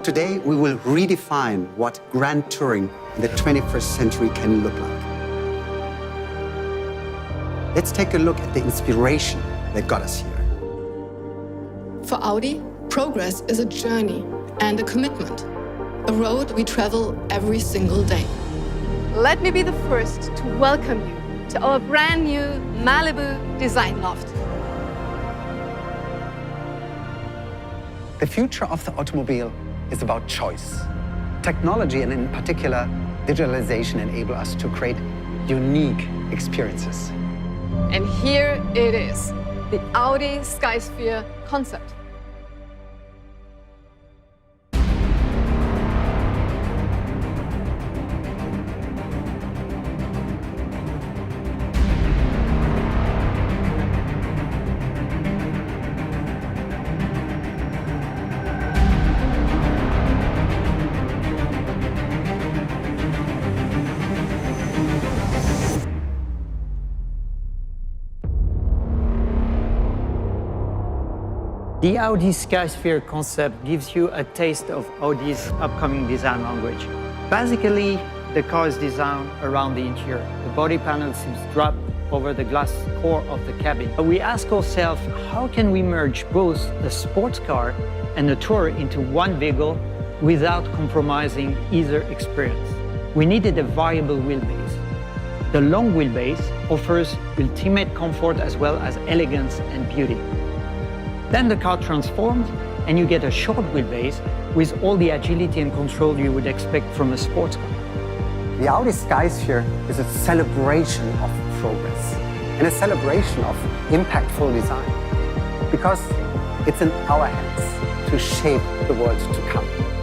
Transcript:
Today, we will redefine what grand touring in the 21st century can look like. Let's take a look at the inspiration that got us here. For Audi, progress is a journey and a commitment, a road we travel every single day. Let me be the first to welcome you to our brand new Malibu design loft. The future of the automobile is about choice. Technology, and in particular, digitalization, enable us to create unique experiences. And here it is, the Audi Skysphere concept. The Audi Skysphere concept gives you a taste of Audi's upcoming design language. Basically, the car is designed around the interior. The body panel seems dropped over the glass core of the cabin. We ask ourselves, how can we merge both a sports car and a tourer into one vehicle without compromising either experience? We needed a variable wheelbase. The long wheelbase offers ultimate comfort as well as elegance and beauty. Then the car transforms and you get a short wheelbase with all the agility and control you would expect from a sports car. The Audi Skysphere is a celebration of progress and a celebration of impactful design, because it's in our hands to shape the world to come.